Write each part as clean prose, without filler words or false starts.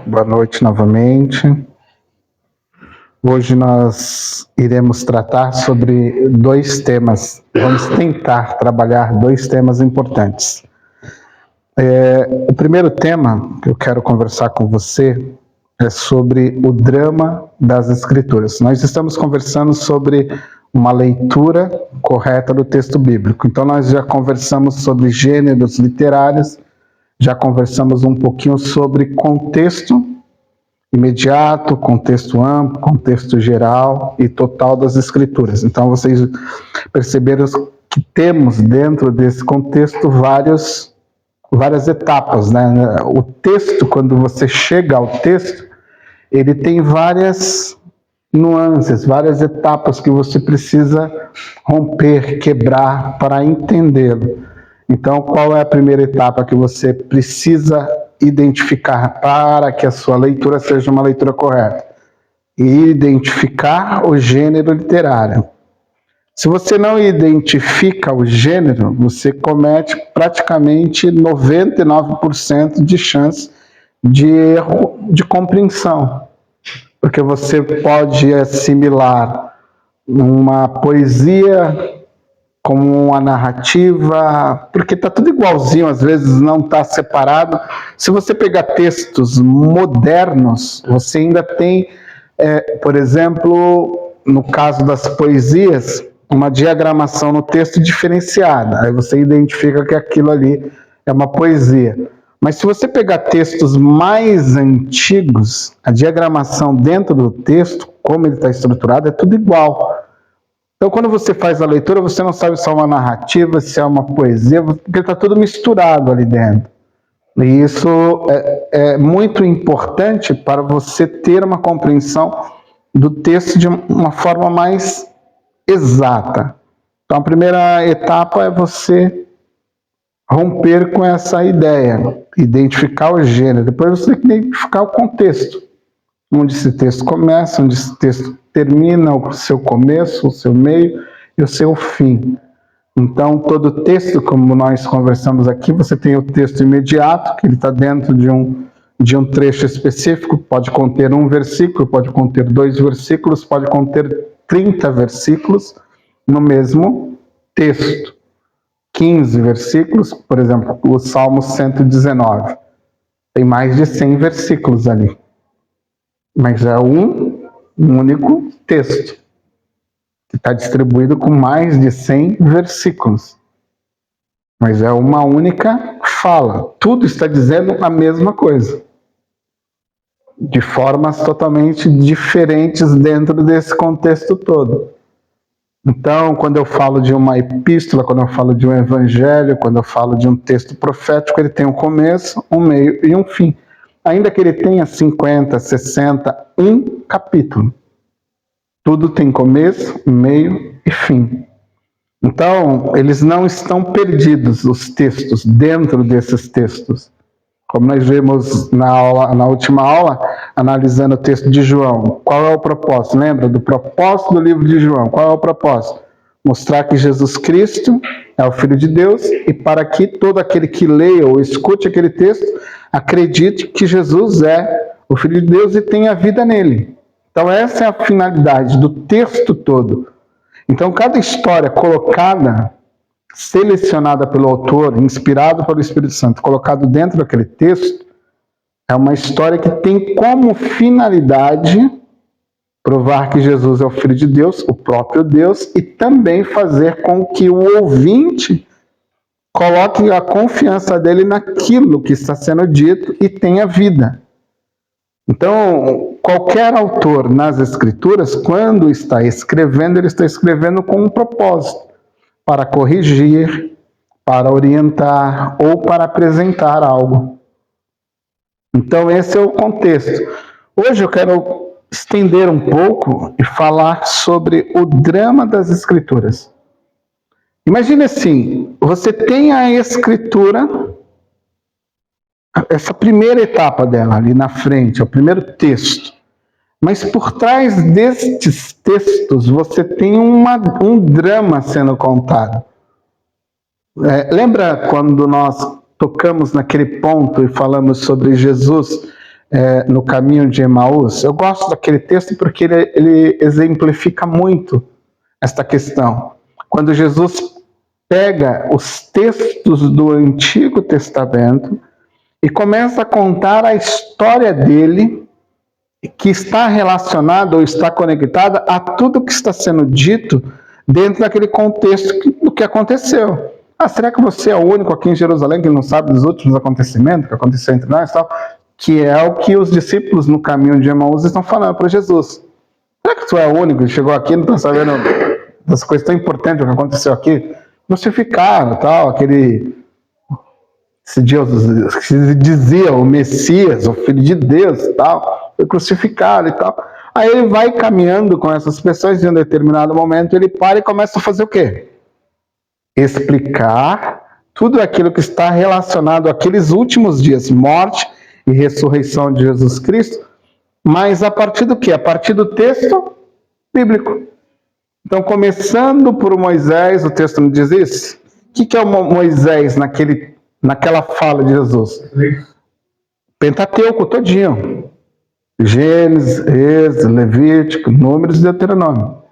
Boa noite novamente. Hoje nós iremos tratar sobre dois temas. Vamos tentar trabalhar dois temas importantes. O primeiro tema que eu quero conversar com você é sobre o drama das Escrituras. Nós estamos conversando sobre uma leitura correta do texto bíblico. Então nós já conversamos sobre gêneros literários, já conversamos um pouquinho sobre contexto imediato, contexto amplo, contexto geral e total das Escrituras. Então vocês perceberam que temos dentro desse contexto várias etapas, né? O texto, quando você chega ao texto, ele tem várias nuances, várias etapas que você precisa romper, quebrar para entendê-lo. Então, qual é a primeira etapa que você precisa identificar para que a sua leitura seja uma leitura correta? Identificar o gênero literário. Se você não identifica o gênero, você comete praticamente 99% de chance de erro de compreensão. Porque você pode assimilar uma poesia como uma narrativa, porque está tudo igualzinho, às vezes não está separado. Se você pegar textos modernos, você ainda tem, por exemplo, no caso das poesias, uma diagramação no texto diferenciada. Aí você identifica que aquilo ali é uma poesia. Mas se você pegar textos mais antigos, a diagramação dentro do texto, como ele está estruturado, é tudo igual. Então, quando você faz a leitura, você não sabe se é uma narrativa, se é uma poesia, porque está tudo misturado ali dentro. E isso é muito importante para você ter uma compreensão do texto de uma forma mais exata. Então, a primeira etapa é você romper com essa ideia, identificar o gênero. Depois você tem que identificar o contexto. Onde esse texto começa, onde esse texto termina, o seu começo, o seu meio e o seu fim. Então, todo texto, como nós conversamos aqui, você tem o texto imediato, que ele está dentro de um trecho específico, pode conter um versículo, pode conter 2 versículos, pode conter 30 versículos no mesmo texto. 15 versículos, por exemplo, o Salmo 119. Tem mais de 100 versículos ali. Mas é um único texto, que está distribuído com mais de 100 versículos. Mas é uma única fala. Tudo está dizendo a mesma coisa. De formas totalmente diferentes dentro desse contexto todo. Então, quando eu falo de uma epístola, quando eu falo de um evangelho, quando eu falo de um texto profético, ele tem um começo, um meio e um fim. Ainda que ele tenha 50, 60, um capítulo. Tudo tem começo, meio e fim. Então, eles não estão perdidos, os textos, dentro desses textos. Como nós vimos na última aula, analisando o texto de João. Qual é o propósito? Lembra do propósito do livro de João? Qual é o propósito? Mostrar que Jesus Cristo é o Filho de Deus e para que todo aquele que leia ou escute aquele texto acredite que Jesus é o Filho de Deus e tenha vida nele. Então essa é a finalidade do texto todo. Então cada história colocada, selecionada pelo autor, inspirado pelo Espírito Santo, colocado dentro daquele texto, é uma história que tem como finalidade provar que Jesus é o Filho de Deus, o próprio Deus, e também fazer com que o ouvinte coloque a confiança dele naquilo que está sendo dito e tenha vida. Então, qualquer autor nas Escrituras, quando está escrevendo, ele está escrevendo com um propósito, para corrigir, para orientar ou para apresentar algo. Então, esse é o contexto. Hoje eu quero estender um pouco e falar sobre o drama das Escrituras. Imagine assim, você tem a Escritura, essa primeira etapa dela ali na frente, é o primeiro texto. Mas por trás destes textos você tem um drama sendo contado. Lembra quando nós tocamos naquele ponto e falamos sobre Jesus no caminho de Emaús. Eu gosto daquele texto porque ele exemplifica muito esta questão. Quando Jesus pega os textos do Antigo Testamento e começa a contar a história dele, que está relacionada ou está conectada a tudo que está sendo dito dentro daquele contexto do que aconteceu. Será que você é o único aqui em Jerusalém que não sabe dos últimos acontecimentos que aconteceu entre nós e tal? Que é o que os discípulos no caminho de Emaús estão falando para Jesus. Será que tu é o único que chegou aqui e não está sabendo das coisas tão importantes que aconteceu aqui? Crucificaram, tal, esse Deus que se dizia o Messias, o Filho de Deus e tal, foi crucificado e tal. Aí ele vai caminhando com essas pessoas e em um determinado momento ele para e começa a fazer o quê? Explicar tudo aquilo que está relacionado àqueles últimos dias, morte e ressurreição de Jesus Cristo, mas a partir do quê? A partir do texto bíblico. Então, começando por Moisés, o texto não diz isso? O que é o Moisés naquela fala de Jesus? Pentateuco todinho. Gênesis, Êxodo, Levítico, Números e Deuteronômio.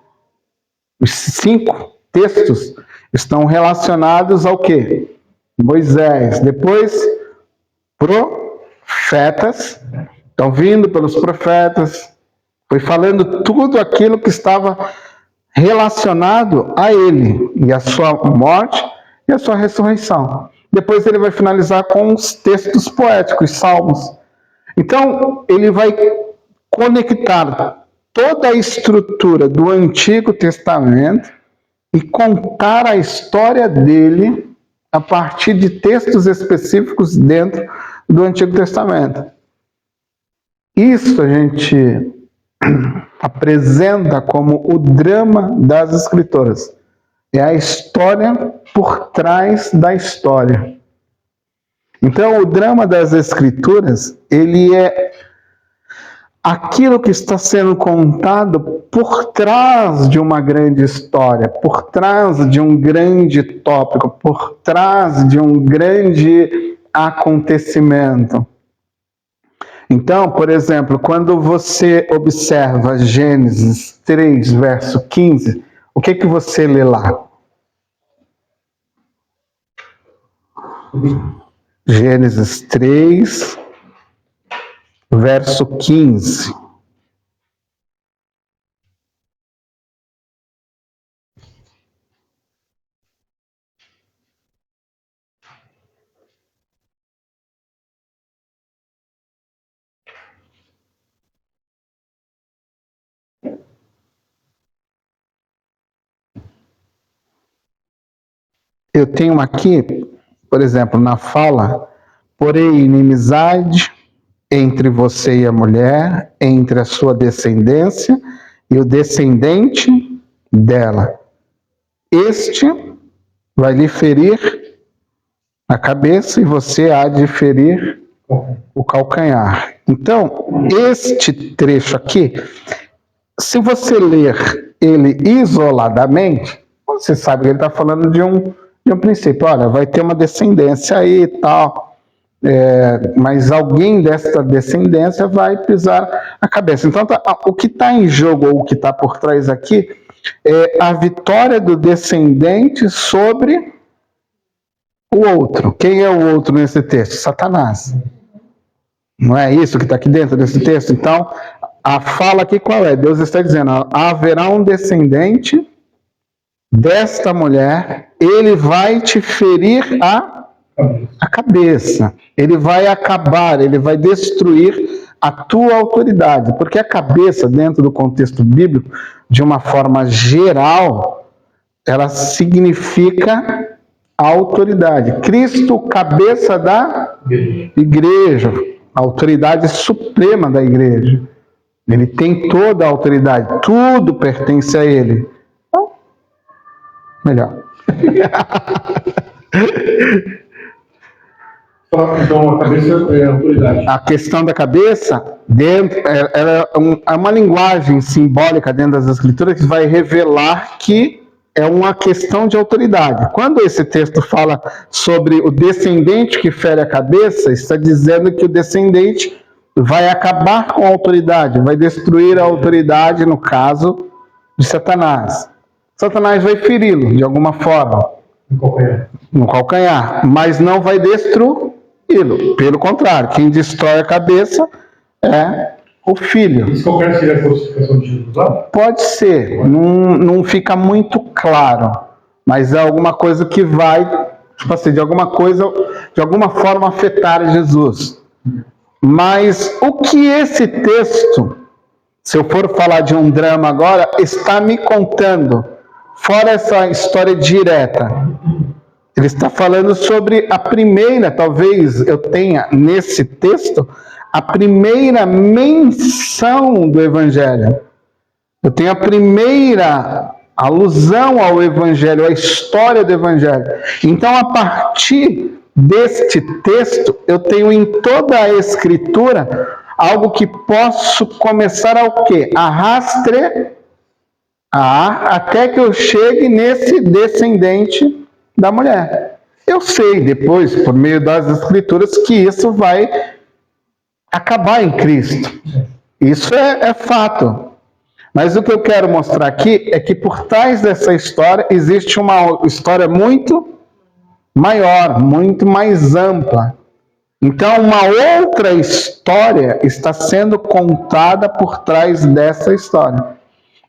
Os 5 textos estão relacionados ao quê? Moisés. Depois, profetas. Estão vindo pelos profetas. Foi falando tudo aquilo que estava relacionado a ele, e a sua morte e a sua ressurreição. Depois ele vai finalizar com os textos poéticos, salmos. Então, ele vai conectar toda a estrutura do Antigo Testamento e contar a história dele a partir de textos específicos dentro do Antigo Testamento. Isso a gente apresenta como o drama das Escrituras. É a história por trás da história. Então, o drama das Escrituras, ele é aquilo que está sendo contado por trás de uma grande história, por trás de um grande tópico, por trás de um grande acontecimento. Então, por exemplo, quando você observa Gênesis 3, verso 15, o que você lê lá? Gênesis 3, verso 15. Eu tenho aqui, por exemplo, na fala, porém inimizade entre você e a mulher, entre a sua descendência e o descendente dela. Este vai lhe ferir a cabeça e você há de ferir o calcanhar. Então, este trecho aqui, se você ler ele isoladamente, você sabe que ele está falando de um princípio. Olha, vai ter uma descendência aí e tal, mas alguém desta descendência vai pisar a cabeça. Então, o que está em jogo, ou o que está por trás aqui, é a vitória do descendente sobre o outro. Quem é o outro nesse texto? Satanás. Não é isso que está aqui dentro desse texto? Então, a fala aqui qual é? Deus está dizendo, haverá um descendente desta mulher, ele vai te ferir a cabeça, ele vai acabar, ele vai destruir a tua autoridade, porque a cabeça, dentro do contexto bíblico, de uma forma geral, ela significa autoridade. Cristo, cabeça da igreja, a autoridade suprema da igreja. Ele tem toda a autoridade, tudo pertence a ele. Melhor. Então, a cabeça é a autoridade. A questão da cabeça é uma linguagem simbólica dentro das Escrituras que vai revelar que é uma questão de autoridade. Quando esse texto fala sobre o descendente que fere a cabeça, está dizendo que o descendente vai acabar com a autoridade, vai destruir a autoridade, no caso de Satanás. Satanás vai feri-lo de alguma forma, no calcanhar, mas não vai destruí-lo. Pelo contrário, quem destrói a cabeça é o filho. Esse calcanhar seria a crucificação de Jesus lá? Pode ser, não fica muito claro, mas é alguma coisa que vai, tipo assim, de alguma forma afetar Jesus. Mas o que esse texto, se eu for falar de um drama agora, está me contando, fora essa história direta, ele está falando sobre a primeira, talvez eu tenha nesse texto, a primeira menção do Evangelho. Eu tenho a primeira alusão ao Evangelho, à história do Evangelho. Então, a partir deste texto, eu tenho em toda a Escritura algo que posso começar a o quê? A rastrear até que eu chegue nesse descendente da mulher. Eu sei depois, por meio das Escrituras, que isso vai acabar em Cristo. Isso é fato. Mas o que eu quero mostrar aqui é que por trás dessa história existe uma história muito maior, muito mais ampla. Então, uma outra história está sendo contada por trás dessa história.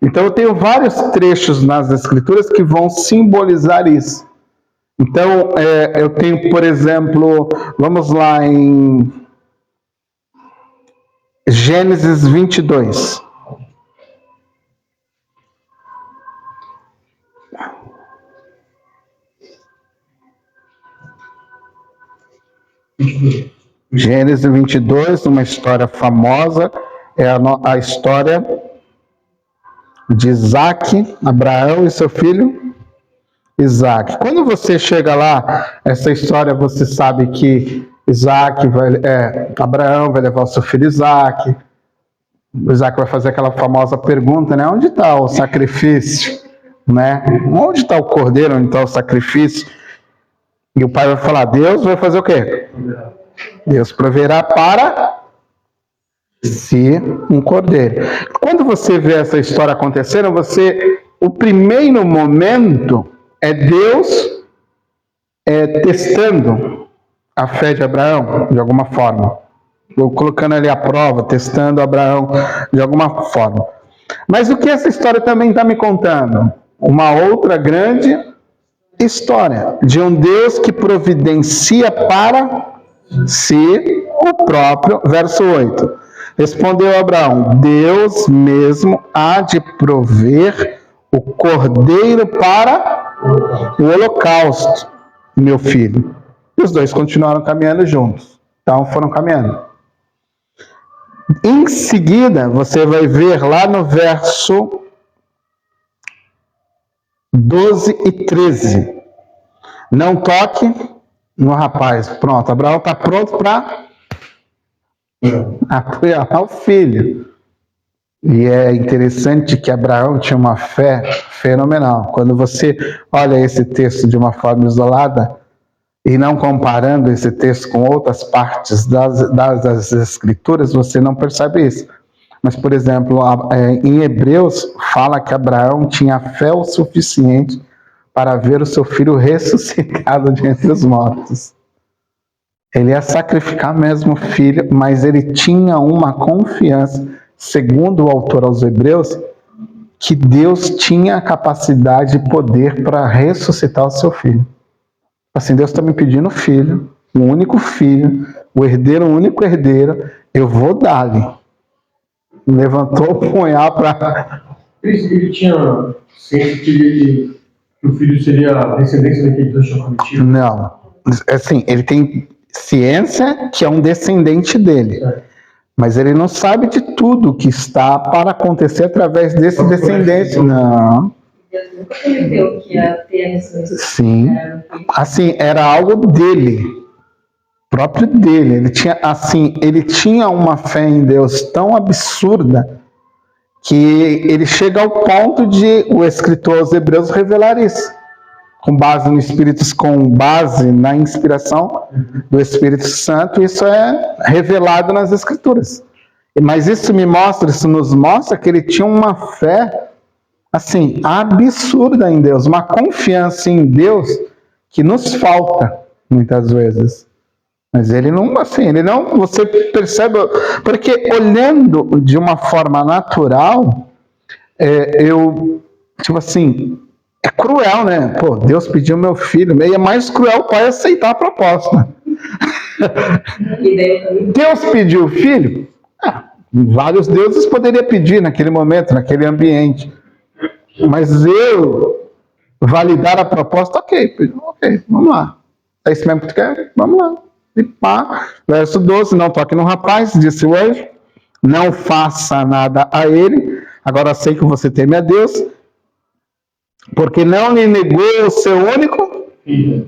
Então, eu tenho vários trechos nas Escrituras que vão simbolizar isso. Então, eu tenho, por exemplo, vamos lá em Gênesis 22. Gênesis 22, uma história famosa, é a história de Isaac, Abraão e seu filho Isaac. Quando você chega lá, essa história você sabe que Abraão vai levar o seu filho Isaac. Isaac vai fazer aquela famosa pergunta, né? Onde está o sacrifício? Né? Onde está o cordeiro? Onde está o sacrifício? E o pai vai falar, Deus vai fazer o quê? Deus proverá para si um cordeiro. Quando você vê essa história acontecendo, o primeiro momento é Deus testando a fé de Abraão, de alguma forma. Colocando ali à prova, testando Abraão de alguma forma. Mas o que essa história também está me contando? Uma outra grande história de um Deus que providencia para si o próprio. Verso 8. Respondeu Abraão, Deus mesmo há de prover o cordeiro para o holocausto, meu filho. E os dois continuaram caminhando juntos. Então foram caminhando. Em seguida, você vai ver lá no verso 12 e 13. Não toque no rapaz. Pronto, Abraão está pronto para apoiar o filho. E é interessante que Abraão tinha uma fé fenomenal. Quando você olha esse texto de uma forma isolada, e não comparando esse texto com outras partes das Escrituras, você não percebe isso. Mas, por exemplo, em Hebreus, fala que Abraão tinha fé o suficiente para ver o seu filho ressuscitado de entre os mortos. Ele ia sacrificar mesmo o filho, mas ele tinha uma confiança, segundo o autor aos Hebreus, que Deus tinha a capacidade e poder para ressuscitar o seu filho. Assim, Deus está me pedindo filho, um único filho, o herdeiro, um único herdeiro, eu vou dar-lhe. Levantou o punhal para... Ele tinha ciência que o filho seria a descendência daquele Deus tinha prometido? Não. Assim, ele tem ciência que é um descendente dele. Mas ele não sabe de tudo que está para acontecer através desse descendente. Não. Deus nunca prometeu que ia ter a ressurreição. Sim. Assim, era algo dele. Próprio dele. Ele tinha uma fé em Deus tão absurda que ele chega ao ponto de o escritor aos Hebreus revelar isso. com base no Espírito, com base na inspiração do Espírito Santo, isso é revelado nas Escrituras. Mas isso nos mostra que ele tinha uma fé, assim, absurda em Deus, uma confiança em Deus que nos falta, muitas vezes. Mas ele não, você percebe, porque olhando de uma forma natural, tipo assim, é cruel, né? Pô, Deus pediu meu filho, e é mais cruel o pai aceitar a proposta. Deus pediu o filho? Vários deuses poderia pedir naquele momento, naquele ambiente. Mas eu validar a proposta, ok, vamos lá. É isso mesmo que tu quer? Vamos lá. E pá, verso 12, não toque no rapaz, disse o anjo, não faça nada a ele, agora sei que você teme a Deus, porque não lhe negou o seu único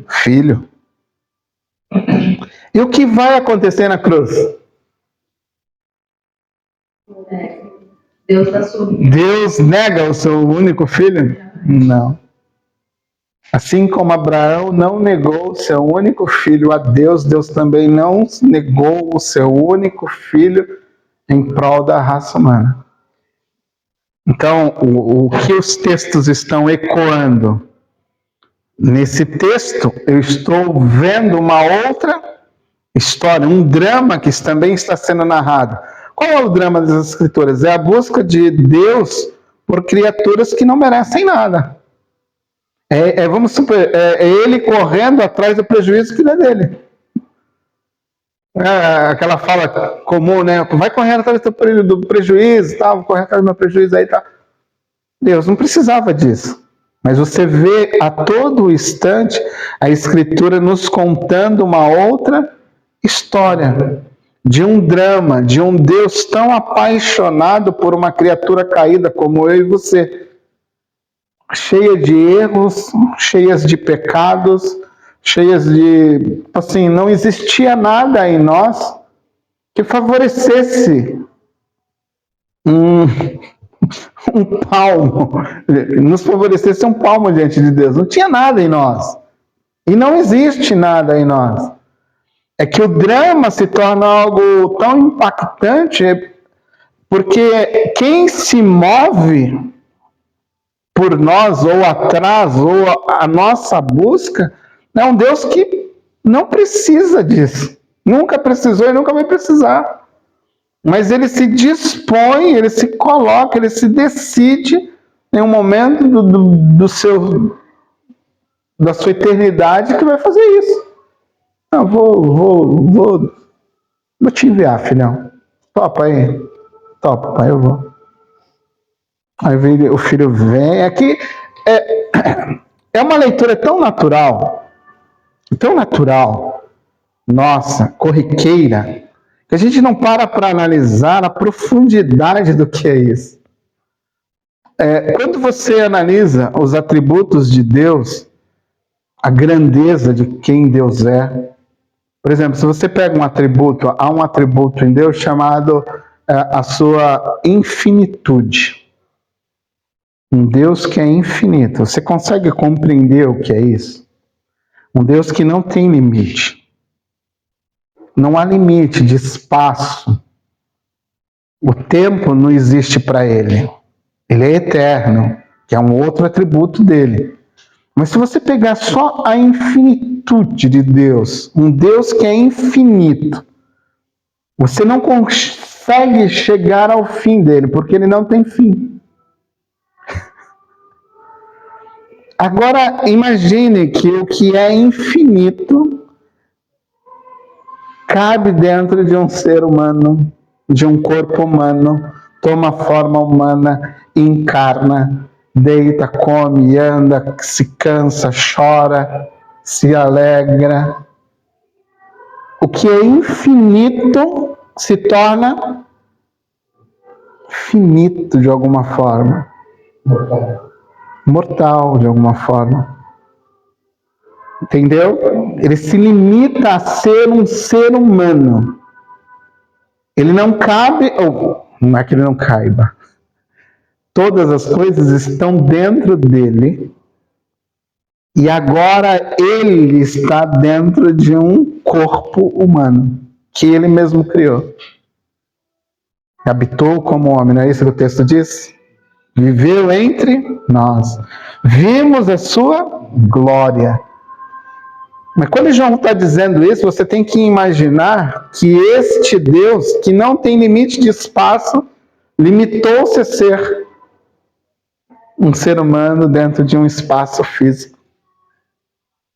filho. E o que vai acontecer na cruz? Deus nega o seu único filho? Não. Assim como Abraão não negou o seu único filho a Deus, Deus também não negou o seu único filho em prol da raça humana. Então, o que os textos estão ecoando? Nesse texto, eu estou vendo uma outra história, um drama que também está sendo narrado. Qual é o drama das Escrituras? É a busca de Deus por criaturas que não merecem nada. Vamos supor, é ele correndo atrás do prejuízo que não é dele. Aquela fala comum, né? Vai correndo atrás do prejuízo, tá? Vou correr atrás do meu prejuízo aí, tá? Deus não precisava disso. Mas você vê a todo instante a Escritura nos contando uma outra história, de um drama, de um Deus tão apaixonado por uma criatura caída como eu e você, cheia de erros, cheias de pecados, cheias de... assim, não existia nada em nós que favorecesse um palmo, nos favorecesse um palmo diante de Deus. Não tinha nada em nós. E não existe nada em nós. É que o drama se torna algo tão impactante porque quem se move por nós, ou atrás, ou a nossa busca, é um Deus que não precisa disso. Nunca precisou e nunca vai precisar. Mas ele se dispõe, ele se coloca, ele se decide em um momento da sua eternidade que vai fazer isso. Eu vou te enviar, filhão. Topa aí. Topa, pai, eu vou. Aí o filho vem. Aqui é uma leitura tão natural, nossa, corriqueira, que a gente não para analisar a profundidade do que é isso. Quando você analisa os atributos de Deus, a grandeza de quem Deus é, por exemplo, se você pega há um atributo em Deus chamado a sua infinitude. Um Deus que é infinito. Você consegue compreender o que é isso? Um Deus que não tem limite. Não há limite de espaço. O tempo não existe para ele. Ele é eterno, que é um outro atributo dele. Mas se você pegar só a infinitude de Deus, um Deus que é infinito, você não consegue chegar ao fim dele, porque ele não tem fim. Agora, imagine que o que é infinito cabe dentro de um ser humano, de um corpo humano, toma forma humana, encarna, deita, come, anda, se cansa, chora, se alegra. O que é infinito se torna finito de alguma forma. Mortal de alguma forma. Entendeu? Ele se limita a ser um ser humano. Ele não cabe, ou não é que ele não caiba. Todas as coisas estão dentro dele E agora ele está dentro de um corpo humano, que ele mesmo criou. Habitou como homem, não é isso que o texto diz? Viveu entre nós. Vimos a sua glória. Mas quando João está dizendo isso, você tem que imaginar que este Deus, que não tem limite de espaço, limitou-se a ser um ser humano dentro de um espaço físico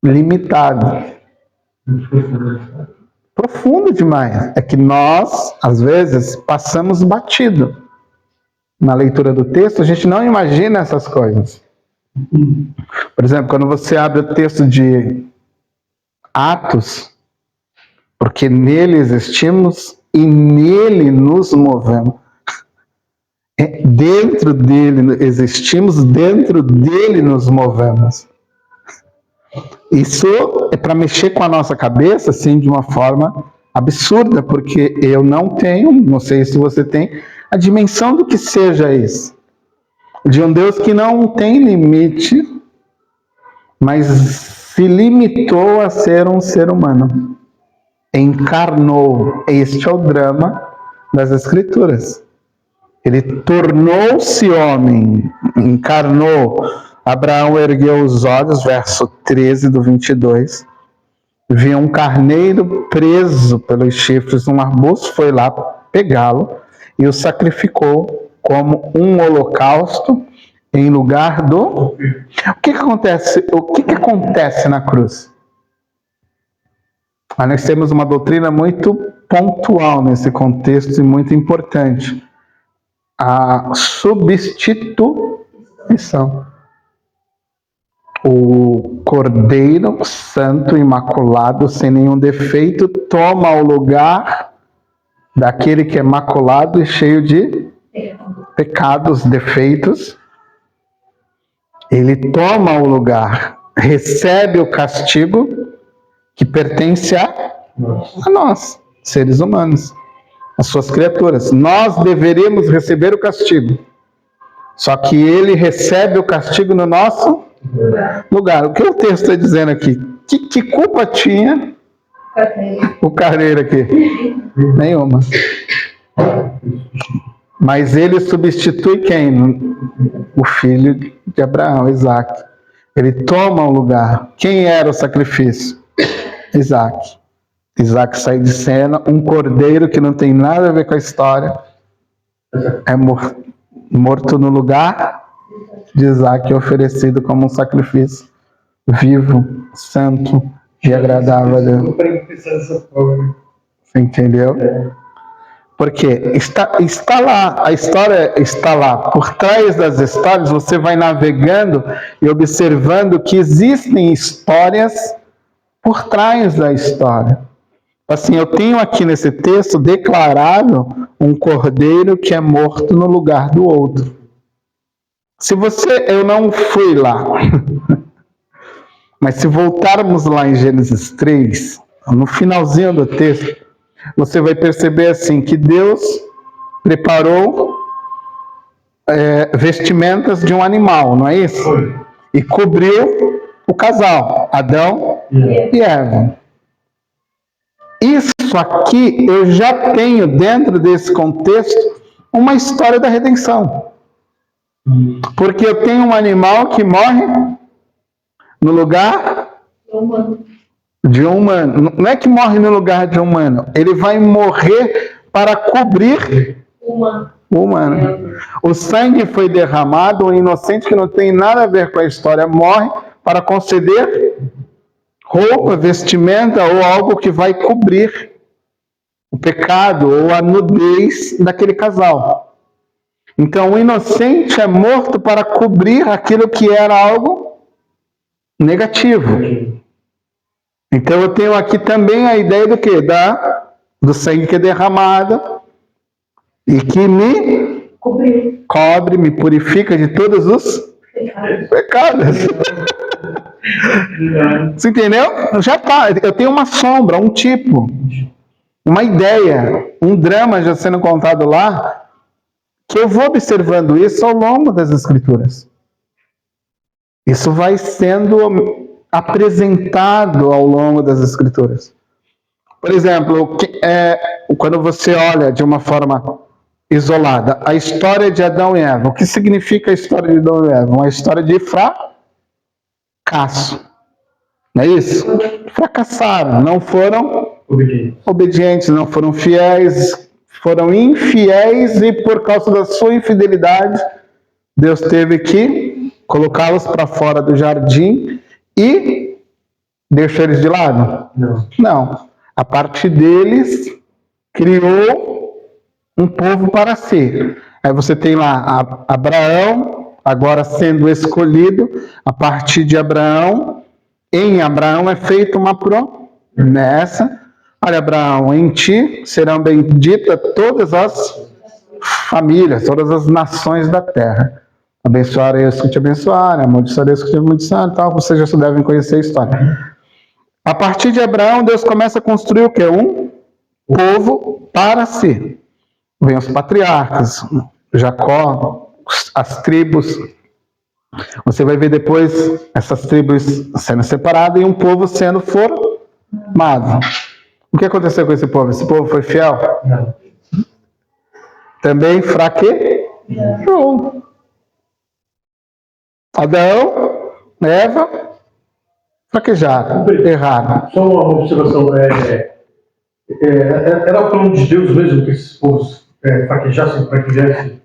limitado. Profundo demais. É que nós, às vezes, passamos batido. Na leitura do texto, a gente não imagina essas coisas. Por exemplo, quando você abre o texto de Atos, porque nele existimos e nele nos movemos. Dentro dele existimos, dentro dele nos movemos. Isso é para mexer com a nossa cabeça, assim, de uma forma absurda, porque eu não tenho, não sei se você tem, a dimensão do que seja isso. De um Deus que não tem limite, mas se limitou a ser um ser humano. Encarnou. Este é o drama das Escrituras. Ele tornou-se homem, encarnou. Abraão ergueu os olhos, verso 13 do 22. Viu um carneiro preso pelos chifres num arbusto, foi lá pegá-lo e o sacrificou como um holocausto em lugar do... O que acontece na cruz? Nós temos uma doutrina muito pontual nesse contexto e muito importante. A substituição. O Cordeiro Santo, imaculado, sem nenhum defeito, toma o lugar daquele que é maculado e cheio de pecados, defeitos. Ele toma o lugar, recebe o castigo que pertence a nós, seres humanos, as suas criaturas. Nós deveríamos receber o castigo, só que ele recebe o castigo no nosso lugar. O que o texto está dizendo aqui? Que culpa tinha o carneiro aqui? Nenhuma. Mas ele substitui quem? O filho de Abraão, Isaac. Ele toma o lugar. Quem era o sacrifício? Isaac. Isaac sai de cena, um cordeiro que não tem nada a ver com a história, é morto no lugar de Isaac, oferecido como um sacrifício vivo, santo e agradável a Deus. Você entendeu? Porque está lá, a história está lá. Por trás das histórias, você vai navegando e observando que existem histórias por trás da história. Assim, eu tenho aqui nesse texto declarado um cordeiro que é morto no lugar do outro. Eu não fui lá, mas se voltarmos lá em Gênesis 3, no finalzinho do texto, você vai perceber assim, que Deus preparou vestimentas de um animal, não é isso? E cobriu o casal, Adão e Eva. Isso aqui eu já tenho dentro desse contexto uma história da redenção. Porque eu tenho um animal que morre no lugar de um humano. Não é que morre no lugar de um humano. Ele vai morrer para cobrir o humano. O sangue foi derramado, o inocente que não tem nada a ver com a história morre para conceder roupa, vestimenta ou algo que vai cobrir o pecado ou a nudez daquele casal. Então, o inocente é morto para cobrir aquilo que era algo negativo. Então, eu tenho aqui também a ideia do quê? Do sangue que é derramado e que me cobre, me purifica de todos os pecados. Você entendeu? Já tá. Eu tenho uma sombra, um tipo, uma ideia, um drama já sendo contado lá, que eu vou observando isso ao longo das Escrituras. Isso vai sendo apresentado ao longo das Escrituras. Por exemplo, quando você olha de uma forma isolada a história de Adão e Eva, o que significa a história de Adão e Eva? Uma história de fracasso. Não é isso? Fracassaram, não foram obedientes, não foram fiéis, foram infiéis e por causa da sua infidelidade, Deus teve que colocá-los para fora do jardim e deixou eles de lado? Não. A partir deles, criou um povo para si. Aí você tem lá Abraão, agora sendo escolhido, a partir de Abraão, em Abraão é feita uma promessa. Olha, Abraão, em ti serão benditas todas as famílias, todas as nações da terra. Abençoarei os que te abençoarem, amaldiçoarei os que te amaldiçoarem, tal. Vocês já devem conhecer a história. A partir de Abraão, Deus começa a construir o quê? Um povo para si. Vem os patriarcas, Jacó, as tribos. Você vai ver depois essas tribos sendo separadas e um povo sendo formado. O que aconteceu com esse povo? Esse povo foi fiel? Não. Também fraquejou. Adão, Eva, fraquejaram, erraram. Só uma observação. Era o plano de Deus mesmo que esses povos fraquejassem para que viessem?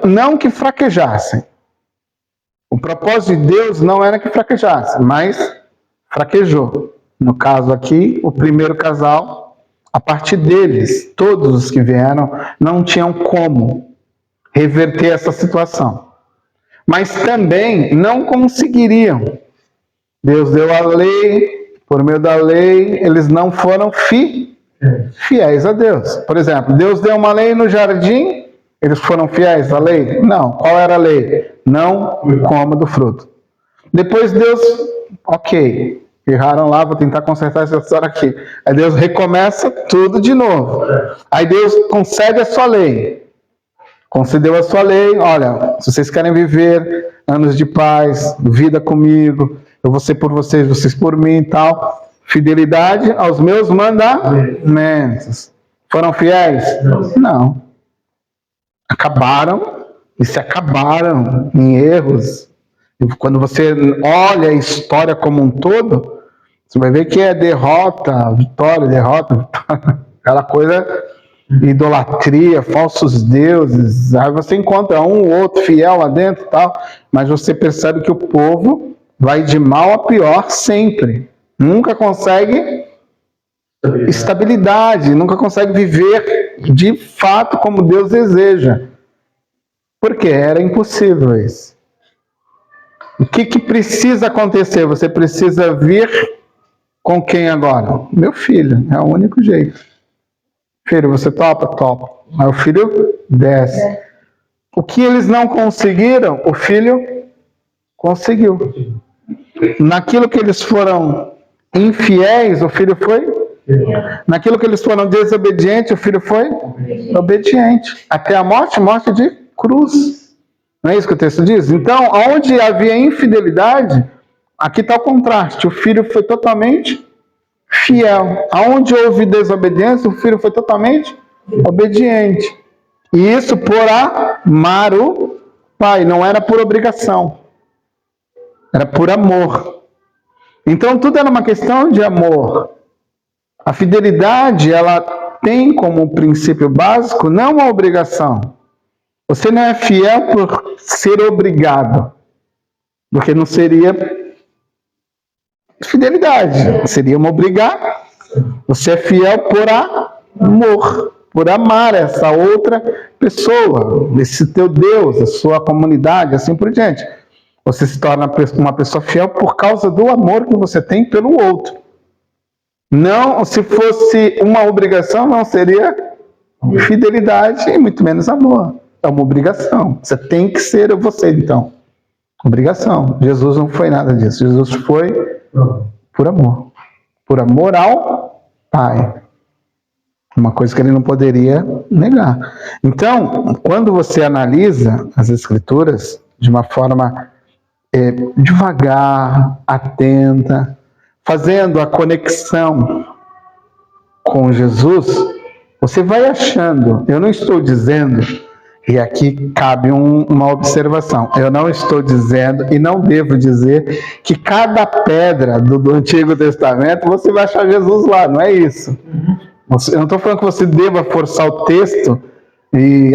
Não que fraquejassem. O propósito de Deus não era que fraquejassem, mas fraquejou. No caso aqui, o primeiro casal, a partir deles, todos os que vieram, não tinham como reverter essa situação. Mas também não conseguiriam. Deus deu a lei, por meio da lei, eles não foram fiéis a Deus. Por exemplo, Deus deu uma lei no jardim, eles foram fiéis à lei? Não. Qual era a lei? Não coma do fruto. Depois Deus, ok, erraram lá, vou tentar consertar essa história aqui. Aí Deus recomeça tudo de novo. Aí Deus concede a sua lei. Concedeu a sua lei, olha, se vocês querem viver anos de paz, vida comigo, eu vou ser por vocês, vocês por mim e tal. Fidelidade aos meus mandamentos. Foram fiéis? Não. Acabaram e se acabaram em erros. E quando você olha a história como um todo, você vai ver que é derrota, vitória, derrota. Aquela coisa, idolatria, falsos deuses. Aí você encontra um ou outro fiel lá dentro e tal, mas você percebe que o povo vai de mal a pior sempre. Nunca consegue estabilidade, nunca consegue viver de fato como Deus deseja. Porque era impossível isso. O que precisa acontecer? Você precisa vir com quem agora? Meu filho, é o único jeito. Filho, você topa? Topa. Aí o filho desce. O que eles não conseguiram, o filho conseguiu. Naquilo que eles foram infiéis, o filho foi? Naquilo que eles foram desobedientes, o filho foi? Obediente. Até a morte, morte de cruz. Não é isso que o texto diz? Então, onde havia infidelidade, aqui está o contraste. O filho foi totalmente fiel. Aonde houve desobediência, o filho foi totalmente obediente. E isso por amar o pai. Não era por obrigação. Era por amor. Então, tudo era uma questão de amor. A fidelidade, ela tem como princípio básico não a obrigação. Você não é fiel por ser obrigado, porque não seria fidelidade, seria uma obrigação. Você é fiel por amor, por amar essa outra pessoa, esse teu Deus, a sua comunidade, assim por diante. Você se torna uma pessoa fiel por causa do amor que você tem pelo outro. Não, se fosse uma obrigação, não seria fidelidade e muito menos amor. É uma obrigação. Você tem que ser você, então. Obrigação. Jesus não foi nada disso. Jesus foi por amor. Por amor ao Pai. Uma coisa que ele não poderia negar. Então, quando você analisa as Escrituras de uma forma devagar, atenta, fazendo a conexão com Jesus, você vai achando. Eu não estou dizendo, e aqui cabe uma observação, eu não estou dizendo e não devo dizer que cada pedra do Antigo Testamento você vai achar Jesus lá, não é isso. Eu não estou falando que você deva forçar o texto e,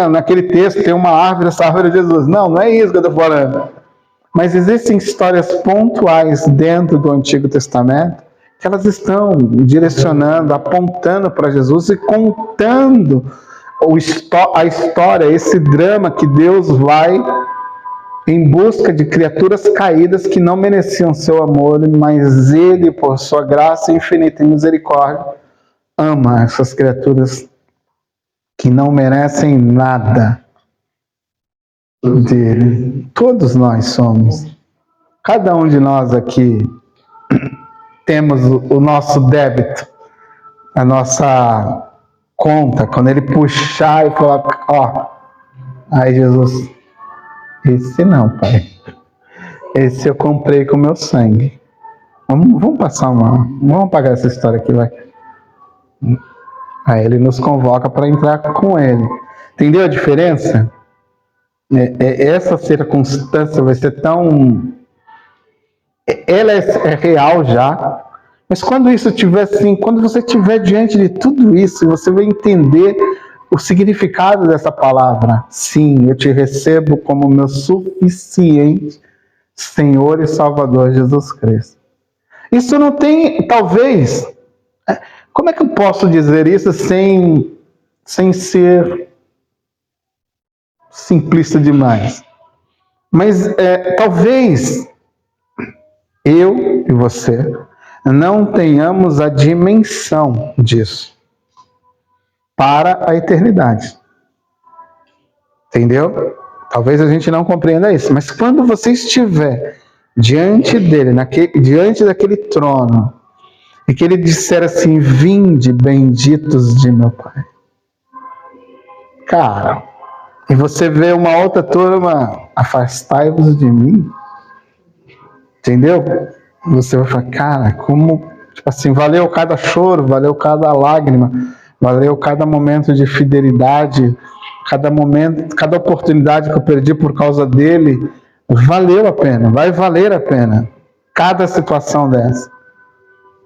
naquele texto tem uma árvore, essa árvore é Jesus. Não é isso que eu estou falando. Mas existem histórias pontuais dentro do Antigo Testamento que elas estão direcionando, apontando para Jesus e contando a história, esse drama que Deus vai em busca de criaturas caídas que não mereciam seu amor, mas Ele, por sua graça infinita e misericórdia, ama essas criaturas que não merecem nada dele. Todos nós somos. Cada um de nós aqui temos o nosso débito, a nossa conta. Quando ele puxar e falar, aí Jesus, esse não, pai. Esse eu comprei com meu sangue. Vamos vamos pagar essa história aqui, vai. Aí ele nos convoca para entrar com ele. Entendeu a diferença? Essa circunstância vai ser tão... Ela é real já, mas quando isso estiver assim, quando você estiver diante de tudo isso, você vai entender o significado dessa palavra. Sim, eu te recebo como meu suficiente Senhor e Salvador Jesus Cristo. Isso não tem, talvez... Como é que eu posso dizer isso sem ser simplista demais? Mas talvez eu e você não tenhamos a dimensão disso para a eternidade. Entendeu? Talvez a gente não compreenda isso, mas quando você estiver diante dele, diante daquele trono, e que ele disser assim, vinde benditos de meu Pai. Cara, e você vê uma outra turma, afastai-vos de mim. Entendeu? Você vai falar, cara, como, tipo assim, valeu cada choro, valeu cada lágrima, valeu cada momento de fidelidade, cada oportunidade que eu perdi por causa dele, valeu a pena, vai valer a pena. Cada situação dessa.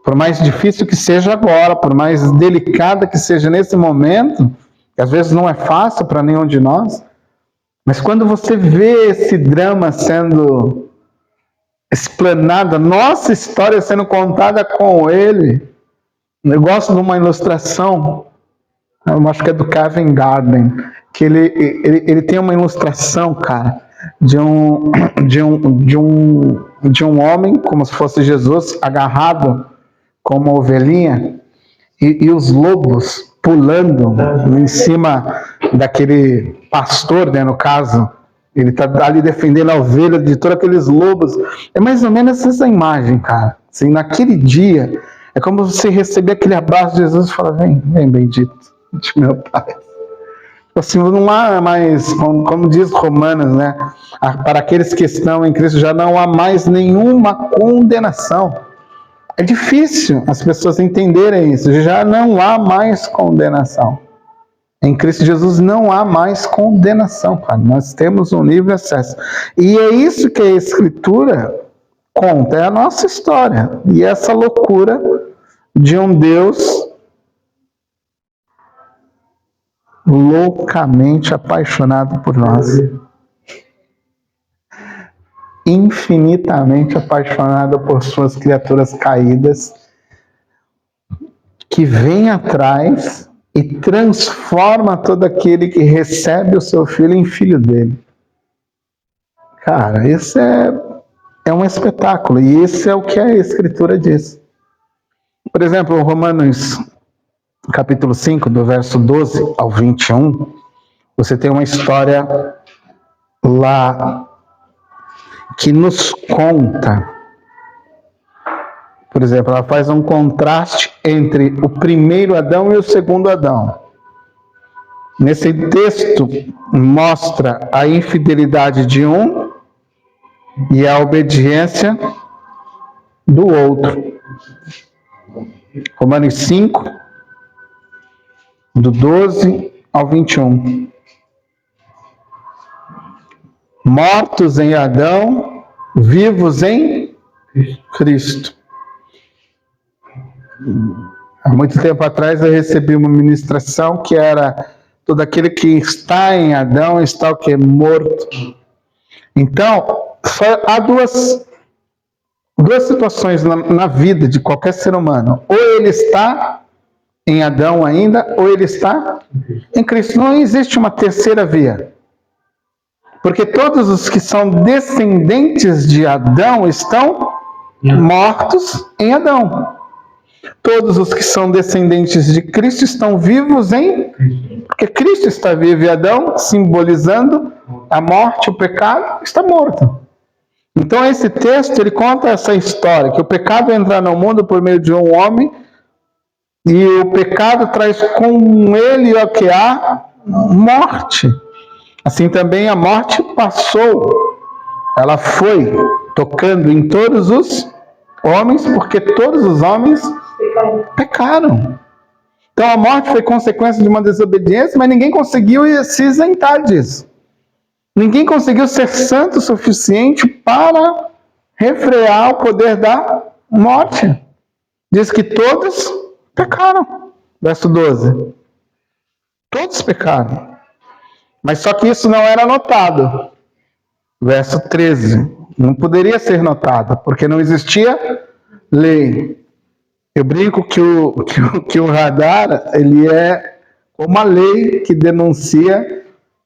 Por mais difícil que seja agora, por mais delicada que seja nesse momento, que às vezes não é fácil para nenhum de nós, mas quando você vê esse drama sendo explanado, a nossa história sendo contada com ele, eu gosto de uma ilustração, eu acho que é do Kevin Garden, que ele tem uma ilustração, cara, de um homem, como se fosse Jesus, agarrado como uma ovelhinha, e os lobos pulando em cima daquele pastor, né, no caso. Ele está ali defendendo a ovelha de todos aqueles lobos. É mais ou menos essa imagem, cara. Assim, naquele dia, é como você receber aquele abraço de Jesus e falar, vem bendito de meu Pai. Assim, não há mais, como diz Romanos, né? Para aqueles que estão em Cristo já não há mais nenhuma condenação. É difícil as pessoas entenderem isso. Já não há mais condenação. Em Cristo Jesus não há mais condenação, cara. Nós temos um livre acesso. E é isso que a Escritura conta, é a nossa história. E essa loucura de um Deus loucamente apaixonado por nós. Infinitamente apaixonado por suas criaturas caídas, que vem atrás e transforma todo aquele que recebe o seu filho em filho dele. Cara, isso é um espetáculo, e esse é o que a Escritura diz. Por exemplo, Romanos capítulo 5, do verso 12 ao 21, você tem uma história lá que nos conta, por exemplo, ela faz um contraste entre o primeiro Adão e o segundo Adão. Nesse texto, mostra a infidelidade de um e a obediência do outro. Romanos 5, do 12 ao 21. Mortos em Adão, vivos em Cristo. Há muito tempo atrás eu recebi uma ministração que era todo aquele que está em Adão está o que? Morto. Então, há duas situações na vida de qualquer ser humano. Ou ele está em Adão ainda, ou ele está em Cristo. Não existe uma terceira via. Porque todos os que são descendentes de Adão estão mortos em Adão. Todos os que são descendentes de Cristo estão vivos em... Porque Cristo está vivo e Adão, simbolizando a morte, o pecado, está morto. Então esse texto, ele conta essa história, que o pecado entra no mundo por meio de um homem, e o pecado traz com ele o que há morte. Assim também a morte passou, ela foi tocando em todos os homens, porque todos os homens pecaram. Então a morte foi consequência de uma desobediência, mas ninguém conseguiu se isentar disso. Ninguém conseguiu ser santo o suficiente para refrear o poder da morte. Diz que todos pecaram. Verso 12. Todos pecaram. Mas só que isso não era notado. Verso 13. Não poderia ser notado, porque não existia lei. Eu brinco que o radar, ele é como a lei que denuncia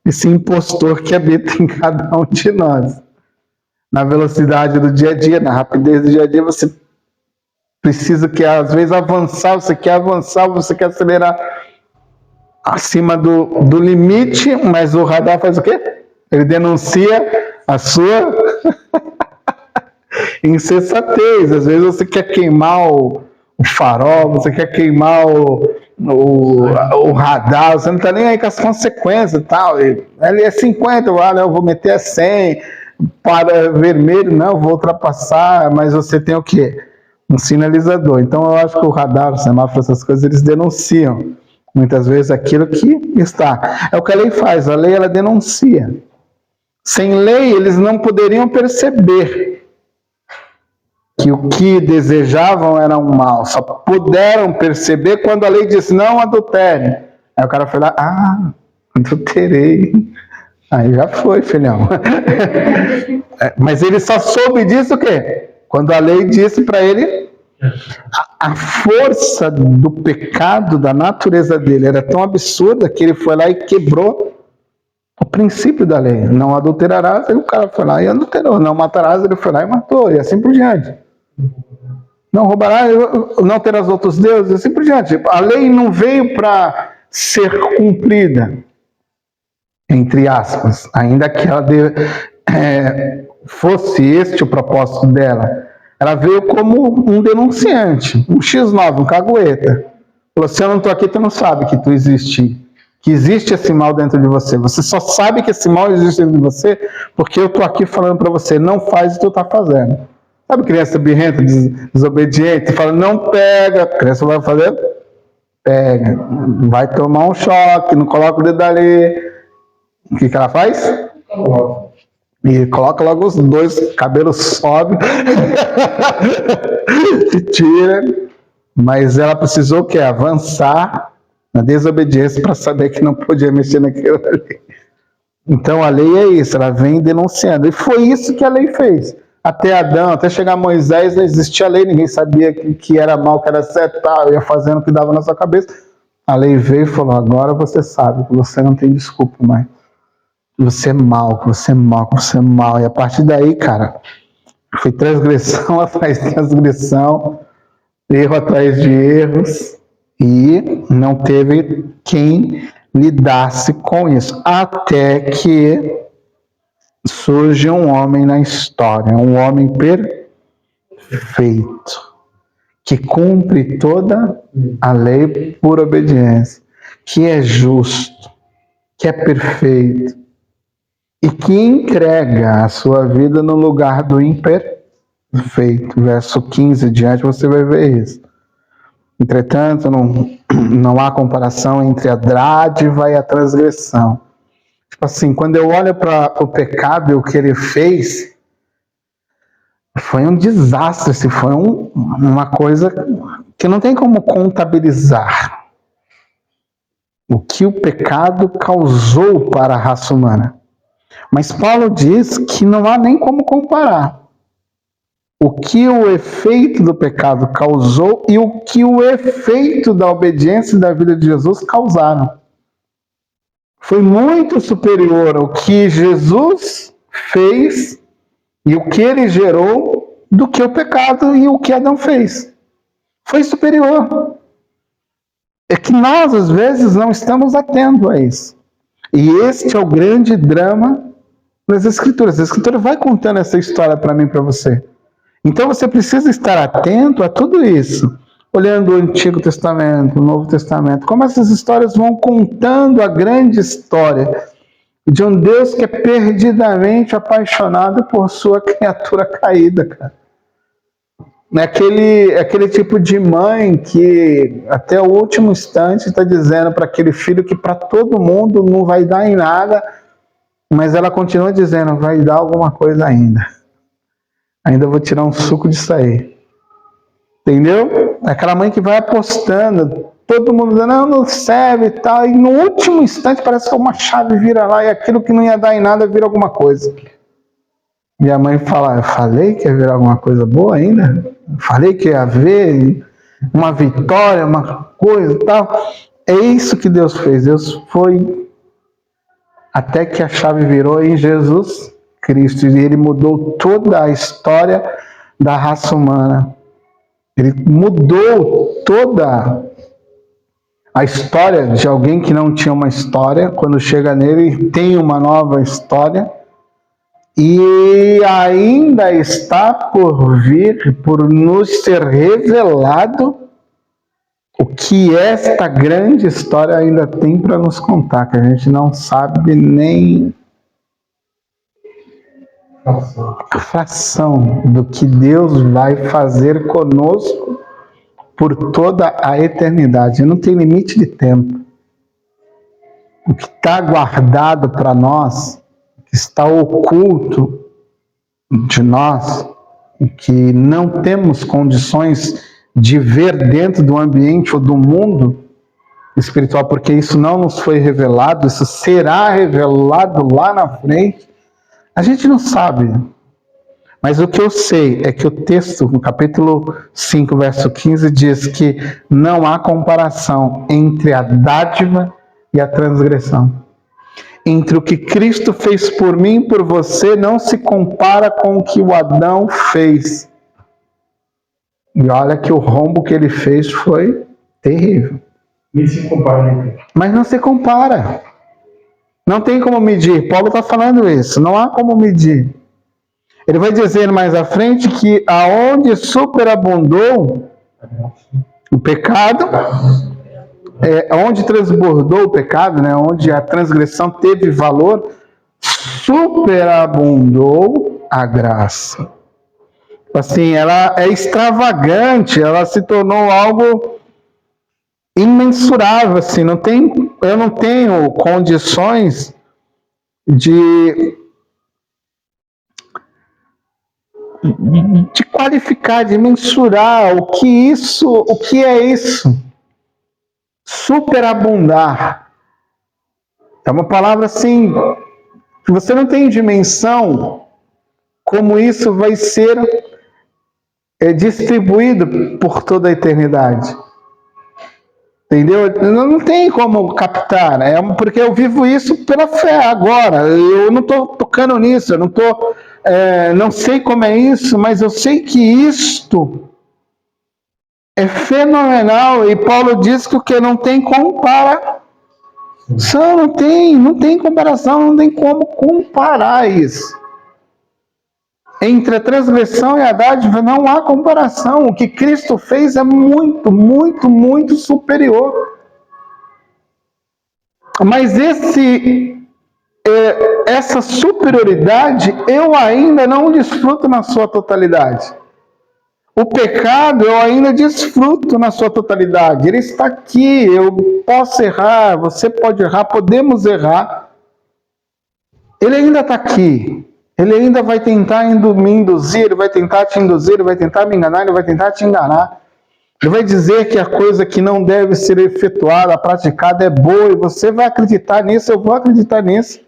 esse impostor que habita em cada um de nós. Na velocidade do dia a dia, na rapidez do dia a dia, você precisa que às vezes avançar, você quer acelerar acima do limite, mas o radar faz o quê? Ele denuncia a sua insensatez. Às vezes você quer queimar o farol, você quer queimar o radar, você não está nem aí com as consequências e tal. Ele é 50, eu vou meter a 100, para vermelho, não, vou ultrapassar, mas você tem o quê? Um sinalizador. Então eu acho que o radar, o semáforo, essas coisas, eles denunciam muitas vezes aquilo que está. É o que a lei faz, a lei ela denuncia. Sem lei eles não poderiam perceber que o que desejavam era um mal, só puderam perceber quando a lei disse não adultere. Aí o cara foi lá, adulterei. Aí já foi, filhão. Mas ele só soube disso o quê? Quando a lei disse para ele, a força do pecado, da natureza dele era tão absurda que ele foi lá e quebrou o princípio da lei. Não adulterarás, aí o cara foi lá e adulterou. Não matarás, ele foi lá e matou, e assim por diante. Não roubarás, não terás outros deuses, e assim por diante. A lei não veio para ser cumprida, entre aspas, ainda que ela fosse este o propósito dela. Ela veio como um denunciante, um X9, um cagueta. Falou, se eu não estou aqui, tu não sabe que tu existe, que existe esse mal dentro de você. Você só sabe que esse mal existe dentro de você porque eu estou aqui falando para você, não faz o que tu está fazendo. Sabe criança birrenta, desobediente, fala, não pega, a criança vai fazer, pega, vai tomar um choque, não coloca o dedo ali. O que ela faz? E coloca logo os dois, cabelo sobe, e tira. Mas ela precisou o quê? Avançar na desobediência para saber que não podia mexer naquilo ali. Então a lei é isso, ela vem denunciando. E foi isso que a lei fez. Até Adão, até chegar Moisés, não existia lei, ninguém sabia que era mal, que era certo, tal, ia fazendo o que dava na sua cabeça. A lei veio e falou, agora você sabe que você não tem desculpa mais. Você é mal, que você é mal, que você é mal. E a partir daí, cara, foi transgressão atrás de transgressão, erro atrás de erros, e não teve quem lidasse com isso. Até que surge um homem na história, um homem perfeito, que cumpre toda a lei por obediência, que é justo, que é perfeito, e que entrega a sua vida no lugar do imperfeito. Verso 15 diante, você vai ver isso. Entretanto, não há comparação entre a dádiva e a transgressão. Tipo assim, quando eu olho para o pecado e o que ele fez, foi um desastre, foi uma coisa que não tem como contabilizar o que o pecado causou para a raça humana. Mas Paulo diz que não há nem como comparar o que o efeito do pecado causou e o que o efeito da obediência e da vida de Jesus causaram. Foi muito superior ao que Jesus fez e o que ele gerou do que o pecado e o que Adão fez. Foi superior. É que nós, às vezes, não estamos atentos a isso. E este é o grande drama das Escrituras. A Escritura vai contando essa história para mim e para você. Então você precisa estar atento a tudo isso. Olhando o Antigo Testamento, o Novo Testamento, como essas histórias vão contando a grande história de um Deus que é perdidamente apaixonado por sua criatura caída, cara. É aquele tipo de mãe que até o último instante está dizendo para aquele filho que para todo mundo não vai dar em nada, mas ela continua dizendo, vai dar alguma coisa ainda. Ainda vou tirar um suco disso aí. Entendeu? Aquela mãe que vai apostando, todo mundo dizendo, não serve e tal, e no último instante parece que uma chave vira lá e aquilo que não ia dar em nada vira alguma coisa. E a mãe fala, eu falei que ia virar alguma coisa boa ainda? Eu falei que ia haver uma vitória, uma coisa e tal. É isso que Deus fez. Deus foi até que a chave virou em Jesus Cristo. E ele mudou toda a história da raça humana. Ele mudou toda a história de alguém que não tinha uma história. Quando chega nele, tem uma nova história. E ainda está por vir, por nos ser revelado o que esta grande história ainda tem para nos contar, que a gente não sabe nem a fração do que Deus vai fazer conosco por toda a eternidade. Não tem limite de tempo. O que está guardado para nós, que está oculto de nós, que não temos condições de ver dentro do ambiente ou do mundo espiritual, porque isso não nos foi revelado, isso será revelado lá na frente, a gente não sabe. Mas o que eu sei é que o texto, no capítulo 5, verso 15, diz que não há comparação entre a dádiva e a transgressão. Entre o que Cristo fez por mim e por você, não se compara com o que o Adão fez. E olha que o rombo que ele fez foi terrível. Nem se compara, né? Mas não se compara. Não tem como medir. Paulo está falando isso. Não há como medir. Ele vai dizer mais à frente que aonde superabundou o pecado, onde transbordou o pecado, né, onde a transgressão teve valor, superabundou a graça. Assim, ela é extravagante, ela se tornou algo imensurável, assim, eu não tenho condições de qualificar, de mensurar o que é isso. Superabundar. É uma palavra assim, que você não tem dimensão como isso vai ser distribuído por toda a eternidade. Entendeu? Não tem como captar, né? Porque eu vivo isso pela fé agora. Eu não estou tocando nisso, eu não estou, não sei como é isso, mas eu sei que isto é fenomenal. E Paulo diz que o que não tem comparação, não tem comparação, não tem como comparar isso. Entre a transgressão e a dádiva não há comparação. O que Cristo fez é muito, muito, muito superior. Mas esse essa superioridade eu ainda não desfruto na sua totalidade. O pecado eu ainda desfruto na sua totalidade. Ele está aqui, eu posso errar, você pode errar, podemos errar. Ele ainda está aqui. Ele ainda vai tentar me induzir, ele vai tentar te induzir, ele vai tentar me enganar, ele vai tentar te enganar. Ele vai dizer que a coisa que não deve ser efetuada, praticada, é boa, e você vai acreditar nisso, eu vou acreditar nisso.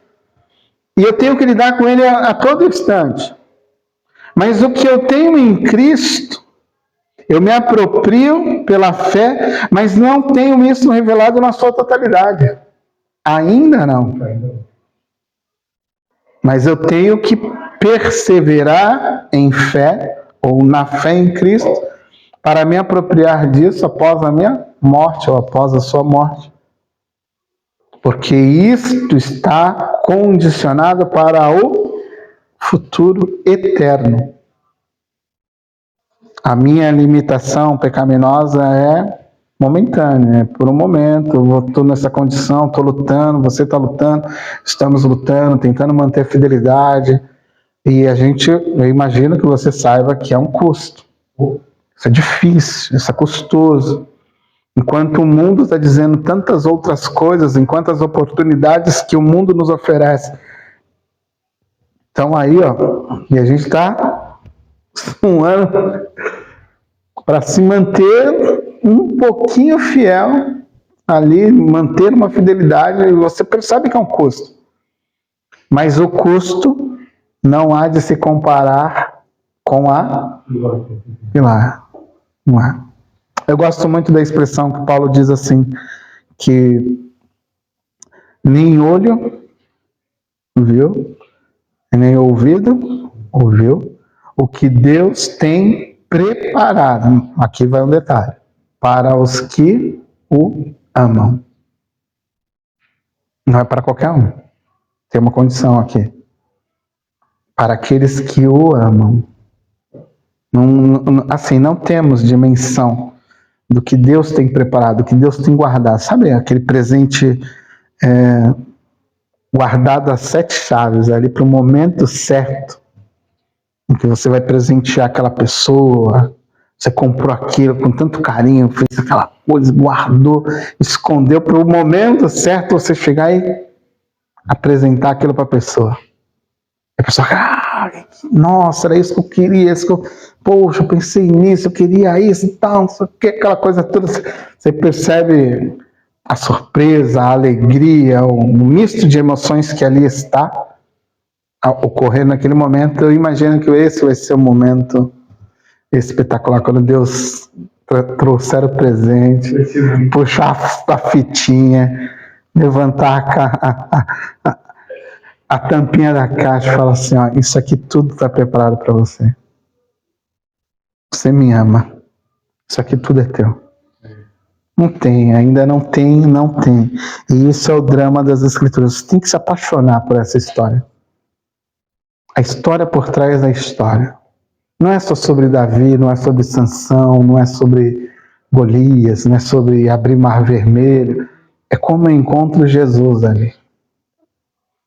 E eu tenho que lidar com ele a todo instante. Mas o que eu tenho em Cristo, eu me aproprio pela fé, mas não tenho isso revelado na sua totalidade. Ainda não. Mas eu tenho que perseverar em fé, ou na fé em Cristo, para me apropriar disso após a minha morte, ou após a sua morte. Porque isto está condicionado para o futuro eterno. A minha limitação pecaminosa é momentânea, é por um momento. Eu estou nessa condição, estou lutando, você está lutando, estamos lutando, tentando manter a fidelidade. E eu imagino que você saiba que é um custo. Isso é difícil, isso é custoso. Enquanto o mundo está dizendo tantas outras coisas, enquanto as oportunidades que o mundo nos oferece estão aí, ó, e a gente está um ano para se manter um pouquinho fiel ali, manter uma fidelidade, e você percebe que é um custo. Mas o custo não há de se comparar com a pilar. Não há. Eu gosto muito da expressão que Paulo diz assim, que nem olho viu, nem ouvido ouviu, o que Deus tem preparado, aqui vai um detalhe, para os que o amam. Não é para qualquer um. Tem uma condição aqui. Para aqueles que o amam. Assim, não temos dimensão do que Deus tem preparado, do que Deus tem guardado. Sabe aquele presente guardado a 7 chaves ali para o momento certo em que você vai presentear aquela pessoa. Você comprou aquilo com tanto carinho, fez aquela coisa, guardou, escondeu para o momento certo você chegar e apresentar aquilo para a pessoa. A pessoa, nossa, era isso que eu queria, poxa, eu pensei nisso, eu queria isso e tal, não sei o que, aquela coisa toda. Você percebe a surpresa, a alegria, o misto de emoções que ali está a ocorrer naquele momento. Eu imagino que esse vai ser o momento espetacular, quando Deus trouxer o presente, puxar a fitinha, levantar a tampinha da caixa e falar assim, ó, isso aqui tudo está preparado para você. Você me ama. Isso aqui tudo é teu. Não tem, ainda não tem. E isso é o drama das Escrituras. Você tem que se apaixonar por essa história. A história por trás da história. Não é só sobre Davi, não é sobre Sansão, não é sobre Golias, não é sobre abrir mar vermelho. É como eu encontro Jesus ali.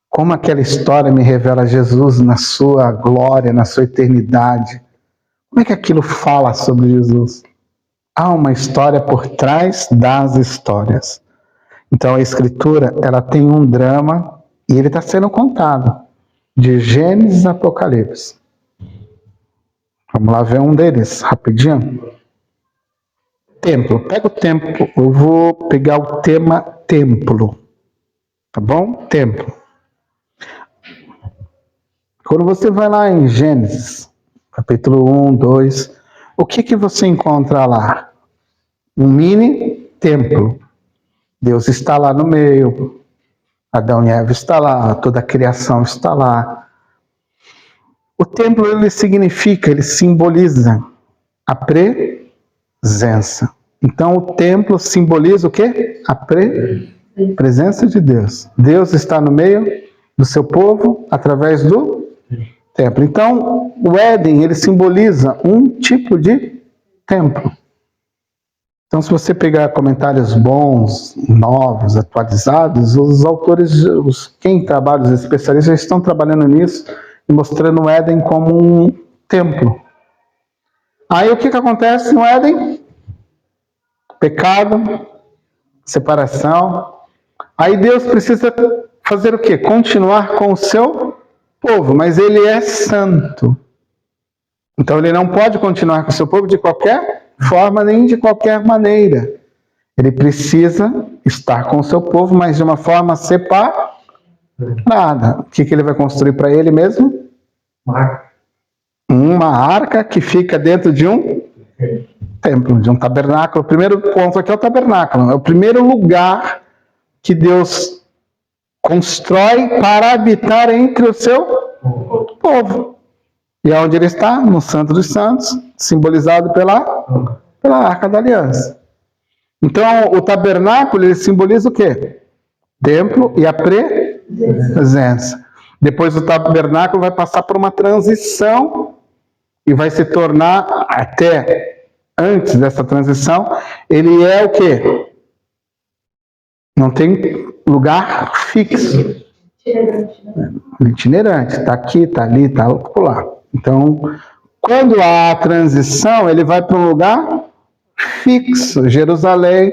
Como aquela história me revela Jesus na sua glória, na sua eternidade. Como é que aquilo fala sobre Jesus? Há uma história por trás das histórias. Então a Escritura, ela tem um drama e ele está sendo contado. De Gênesis a Apocalipse. Vamos lá ver um deles, rapidinho. Templo. Pega o templo. Eu vou pegar o tema templo. Tá bom? Templo. Quando você vai lá em Gênesis, capítulo 1, 2, o que você encontra lá? Um mini templo. Deus está lá no meio. Adão e Eva está lá. Toda a criação está lá. O templo, ele significa, ele simboliza a presença. Então, o templo simboliza o quê? A presença de Deus. Deus está no meio do seu povo através do templo. Então, o Éden, ele simboliza um tipo de templo. Então, se você pegar comentários bons, novos, atualizados, os autores, quem trabalha, os especialistas, já estão trabalhando nisso e mostrando o Éden como um templo. Aí o que acontece no Éden? Pecado, separação. Aí Deus precisa fazer o quê? Continuar com o seu povo, mas ele é santo. Então ele não pode continuar com o seu povo de qualquer forma, nem de qualquer maneira. Ele precisa estar com o seu povo, mas de uma forma separada. O que ele vai construir para ele mesmo? Uma arca que fica dentro de um templo, de um tabernáculo. O primeiro ponto aqui é o tabernáculo. É o primeiro lugar que Deus constrói para habitar entre o seu povo. E onde ele está? No Santo dos Santos, simbolizado pela Arca da Aliança. Então, o tabernáculo, ele simboliza o quê? Templo e a presença. Depois o tabernáculo vai passar por uma transição e vai se tornar, até antes dessa transição, ele é o quê? Não tem lugar fixo. Itinerante. Está aqui, está ali, está lá. Então, quando há a transição, ele vai para um lugar fixo. Jerusalém,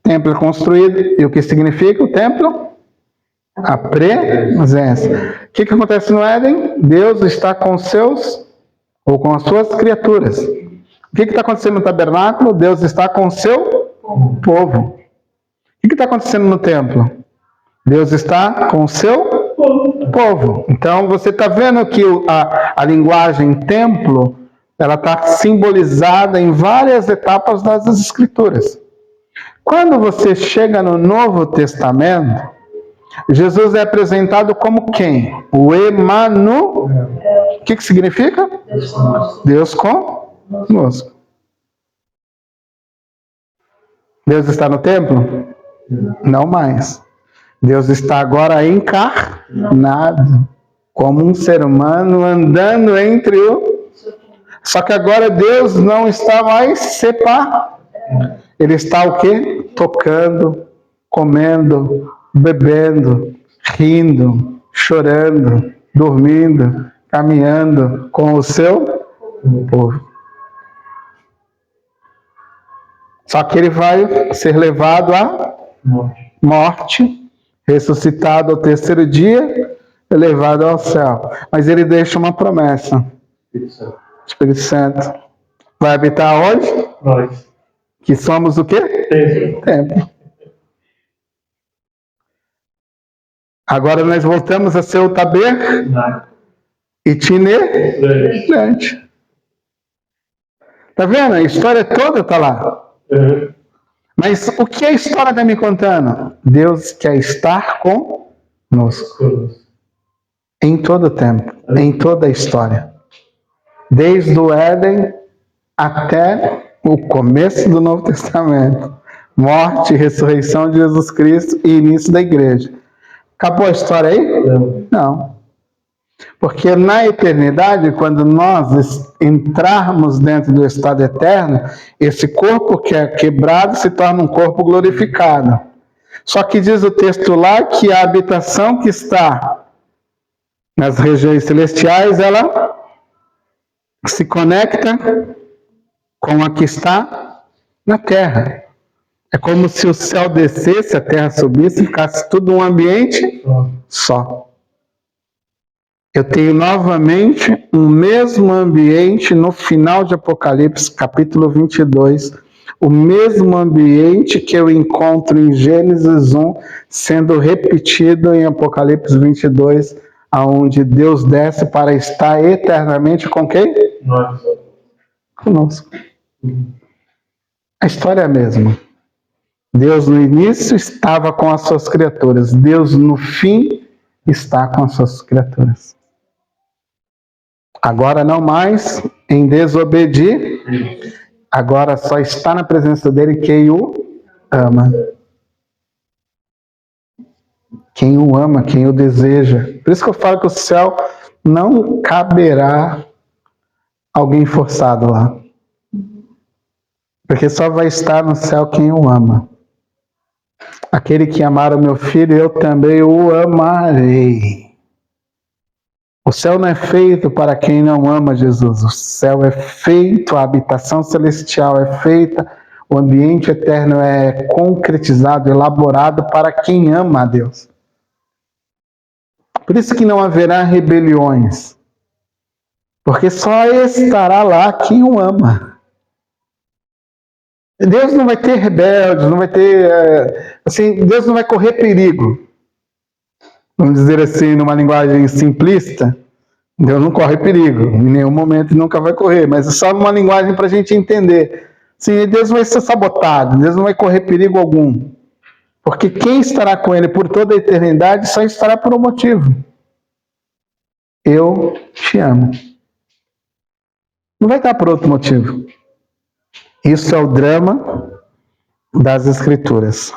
templo é construído. E o que significa o templo? A presença. O que acontece no Éden? Deus está com seus, ou com as suas criaturas. O que está acontecendo no tabernáculo? Deus está com o seu povo. O que está acontecendo no templo? Deus está com o seu povo. Então você está vendo que a linguagem templo, ela está simbolizada em várias etapas das Escrituras. Quando você chega no Novo Testamento, Jesus é apresentado como quem? O Emanuel. O que significa? Deus conosco. Deus está no templo? Não mais. Deus está agora encarnado, como um ser humano andando entre o... Só que agora Deus não está mais separado. Ele está o quê? Tocando, comendo, bebendo, rindo, chorando, dormindo, caminhando com o seu povo. Só que ele vai ser levado à morte, ressuscitado ao terceiro dia, elevado ao céu. Mas ele deixa uma promessa. Espírito Santo. Vai habitar onde? Nós. Que somos o quê? Templo. Agora nós voltamos a ser o tabernáculo itinerante. Tá vendo? A história toda está lá. Mas o que a história está me contando? Deus quer estar conosco. Em todo o tempo. Em toda a história. Desde o Éden até o começo do Novo Testamento. Morte e ressurreição de Jesus Cristo e início da igreja. Acabou a história aí? Não. Porque na eternidade, quando nós entrarmos dentro do estado eterno, esse corpo que é quebrado se torna um corpo glorificado. Só que diz o texto lá que a habitação que está nas regiões celestiais, ela se conecta com a que está na terra. É como se o céu descesse, a terra subisse e ficasse tudo um ambiente só. Eu tenho novamente um mesmo ambiente no final de Apocalipse, capítulo 22. O mesmo ambiente que eu encontro em Gênesis 1, sendo repetido em Apocalipse 22, aonde Deus desce para estar eternamente com quem? Nós. Conosco. A história é a mesma. Deus no início estava com as suas criaturas. Deus no fim está com as suas criaturas. Agora não mais em desobediência. Agora só está na presença dele quem o ama. Quem o ama, quem o deseja. Por isso que eu falo que o céu não caberá alguém forçado lá. Porque só vai estar no céu quem o ama. Aquele que amar o meu filho, eu também o amarei. O céu não é feito para quem não ama Jesus. O céu é feito, a habitação celestial é feita, o ambiente eterno é concretizado, elaborado para quem ama a Deus. Por isso que não haverá rebeliões. Porque só estará lá quem o ama. Deus não vai ter rebeldes, não vai ter. Assim, Deus não vai correr perigo. Vamos dizer assim, numa linguagem simplista, Deus não corre perigo. Em nenhum momento nunca vai correr, mas é só uma linguagem para a gente entender. Sim, Deus vai ser sabotado, Deus não vai correr perigo algum. Porque quem estará com Ele por toda a eternidade só estará por um motivo. Eu te amo. Não vai estar por outro motivo. Isso é o drama das Escrituras.